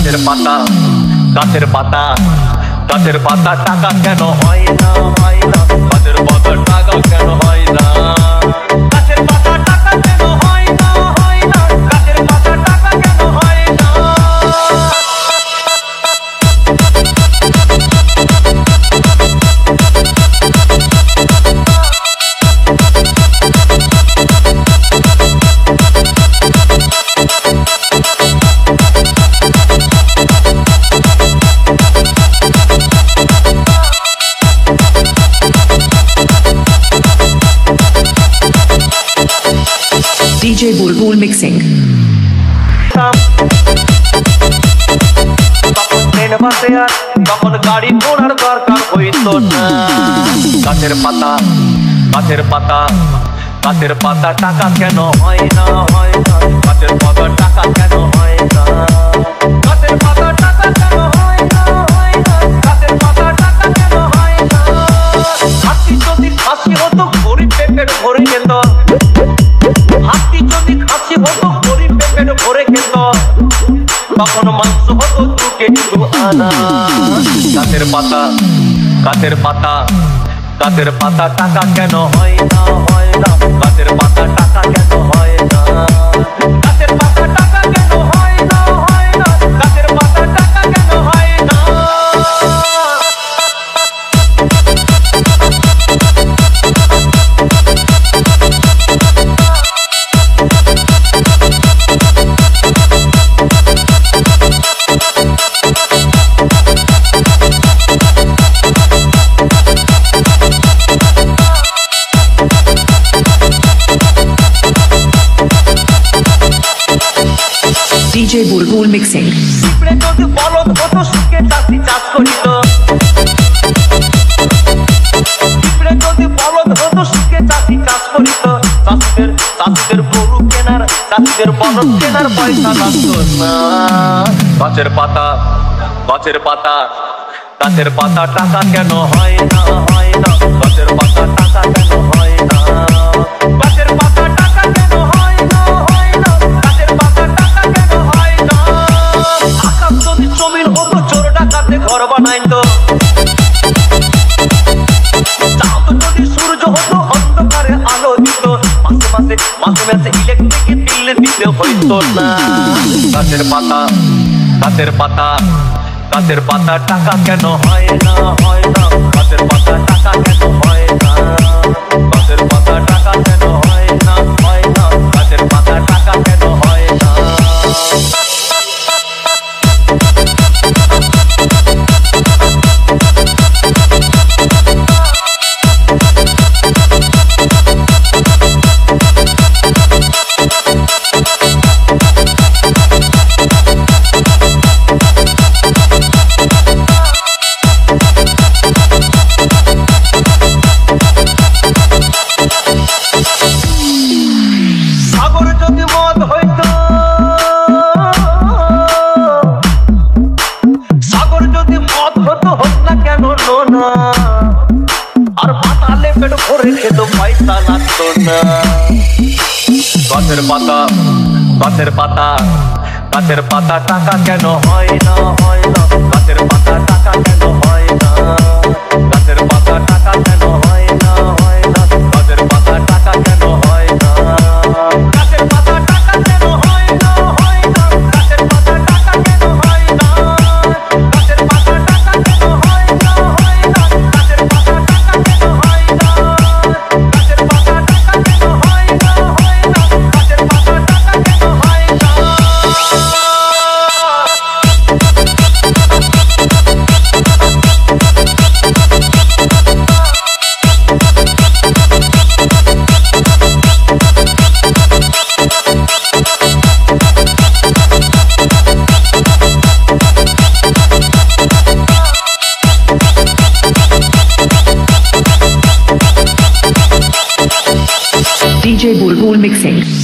গাছের পাতা গাছের পাতা গাছের পাতা টাকা কেন হয় না গাছের পাতা টাকা কেন হয় না গাছের পাতা টাকা কেন হয় না গাছের পাতা টাকা কেন হয় না DJ Bulbul Mixing. তখন গাড়ি ঘোড়ার দরকার হইতো না গাছের পাতা গাছের পাতা গাছের পাতা টাকা কেন হয় না গাছের পাতা টাকা কেন হয় না গাছের পাতা টাকা কেন হয় না গাছের পাতা টাকা কেন হয় না হাতি যদি ফাঁসি হতো গরিব পেটের ভরে যেত হাতি যদি খাসি হতো গরিব পেটের ভরে খেত তখন মাংস হতো 2 কেজি 2 আনা গাছের পাতা গাছের পাতা গাছের পাতা টাকা কেন হয় না গাছের পাতা টাকা কেন হয় না গাছের পাতা টাকা কেন হয় না গাছের পাতা টাকা কেন হয় না DJ Bulbul Mixing. পিঁপড়ে যদি বলদ হতো সুখে চাষি চাষ করিত পিঁপড়ে যদি বলদ হতো সুখে চাষি চাষ করিত চাষিদের গরু কেনার চাষিদের বলদ কেনার পয়সা লাগতো না গাছের পাতা গাছের পাতা গাছের পাতা টাকা কেন হয় না গাছের পাতা টাকা কেন হয় না গাছের পাতা টাকা কেন হয় না গাছের পাতা টাকা কেন হয় না আকাশ যদি জমিন হতো চোর ডাকাতে ঘর বানাইতো চাঁদ যদি সূর্য হতো অন্ধকারে আলো দিত মাসে মাসে ইলেকট্রিক বিল দিতে হইতো না গাছের পাতা গাছের পাতা গাছের পাতা টাকা কেন হয় না গাছের পাতা টাকা কেন হয় না গাছের পাতা টাকা কেন হয় না গাছের পাতা টাকা কেন হয় না আর পাতালে পেট ভরে খেত পয়সা লাগতো না গাছের পাতা গাছের পাতা গাছের পাতা টাকা কেন হয় না গাছের পাতা টাকা কেন হয় না গাছের পাতা টাকা কেন হয় না গাছের পাতা টাকা কেন হয় না গাছের পাতা টাকা কেন হয় না গাছের পাতা টাকা কেন হয় না গাছের পাতা টাকা কেন হয় না গাছের পাতা টাকা কেন হয় না গাছের পাতা টাকা কেন হয় না গাছের পাতা টাকা কেন হয় না DJ Bulbul Mixing.